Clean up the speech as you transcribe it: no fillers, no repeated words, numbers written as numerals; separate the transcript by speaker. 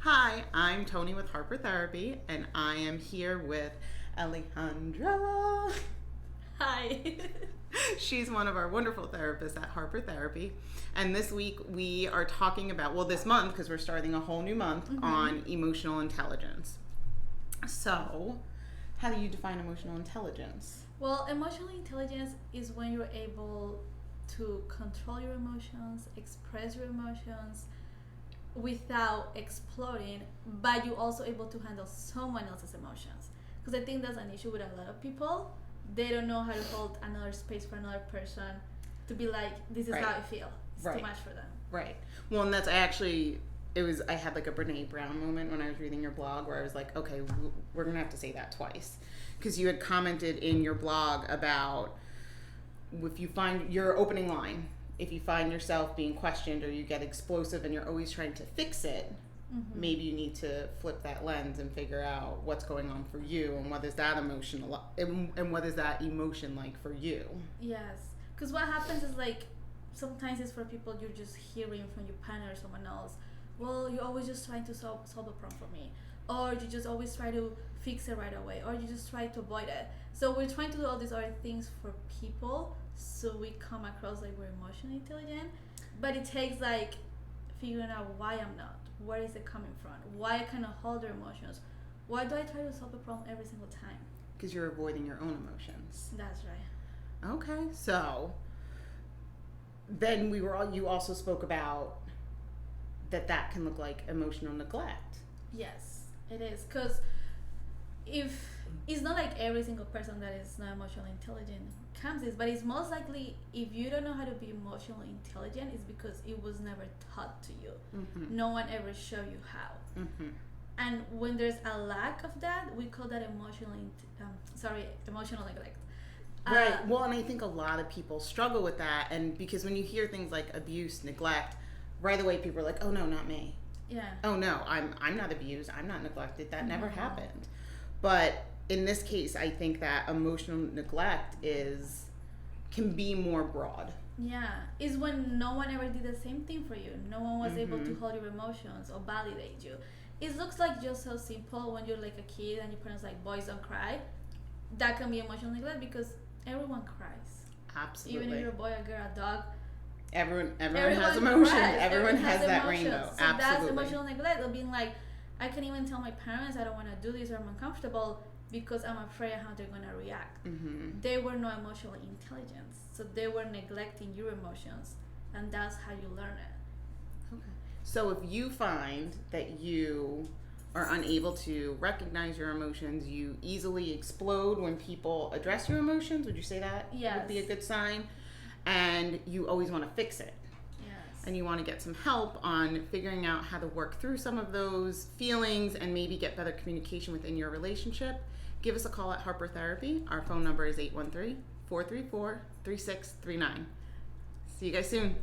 Speaker 1: Hi, I'm Tony with Harper Therapy, and I am here with Alejandra.
Speaker 2: Hi.
Speaker 1: She's one of our wonderful therapists at Harper Therapy. And this week we are talking about, this month, because we're starting a whole new month, on emotional intelligence. So, how do you define emotional intelligence?
Speaker 2: Well, emotional intelligence is when you're able to control your emotions, express your emotions without exploding, but you're also able to handle someone else's emotions. Because I think that's an issue with a lot of people. They don't know how to hold another space for another person to be like, this is
Speaker 1: Right.
Speaker 2: how I feel. It's
Speaker 1: Right.
Speaker 2: too much for them.
Speaker 1: Right. Well, and that's I had like a Brene Brown moment when I was reading your blog where I was like, okay, we're going to have to say that twice. Because you had commented in your blog about if you find your opening line, if you find yourself being questioned or you get explosive and you're always trying to fix it, maybe you need to flip that lens and figure out what's going on for you and what is that what is that emotion like for you.
Speaker 2: Yes. Because what happens is like, sometimes it's for people you're just hearing from your partner or someone else. Well, you're always just trying to solve a problem for me. Or you just always try to fix it right away. Or you just try to avoid it. So we're trying to do all these other things for people so we come across like we're emotionally intelligent. But it takes like figuring out why I'm not. Where is it coming from? Why I cannot hold their emotions? Why do I try to solve a problem every single time?
Speaker 1: Because you're avoiding your own emotions.
Speaker 2: That's right.
Speaker 1: Okay, so then you also spoke about that can look like emotional neglect.
Speaker 2: Yes, it is. Because if it's not like every single person that is not emotionally intelligent comes this, but it's most likely if you don't know how to be emotionally intelligent, it's because it was never taught to you. No one ever showed you how. And when there's a lack of that, we call that emotional neglect.
Speaker 1: Right. Well, and I think a lot of people struggle with that, and because when you hear things like abuse, neglect, right away people are like, "Oh no, not me."
Speaker 2: Yeah.
Speaker 1: Oh no, I'm not abused. I'm not neglected. That never happened. But in this case, I think that emotional neglect can be more broad.
Speaker 2: Yeah, it's when no one ever did the same thing for you. No one was able to hold your emotions or validate you. It looks like just so simple when you're like a kid and your parents like, boys don't cry. That can be emotional neglect because everyone cries.
Speaker 1: Absolutely.
Speaker 2: Even if you're a boy, a girl, a dog.
Speaker 1: Everyone has emotions.
Speaker 2: Cries.
Speaker 1: Everyone has that
Speaker 2: emotions.
Speaker 1: rainbow.
Speaker 2: So
Speaker 1: Absolutely.
Speaker 2: that's emotional neglect of being like, I can even tell my parents I don't want to do this or I'm uncomfortable because I'm afraid of how they're going to react. They were no emotional intelligence. So they were neglecting your emotions. And that's how you learn it.
Speaker 1: Okay. So if you find that you are unable to recognize your emotions, you easily explode when people address your emotions, would you say that would be a good sign? And you always want to fix it.
Speaker 2: Yes.
Speaker 1: And you want to get some help on figuring out how to work through some of those feelings and maybe get better communication within your relationship, give us a call at Harper Therapy. Our phone number is 813-434-3639. See you guys soon.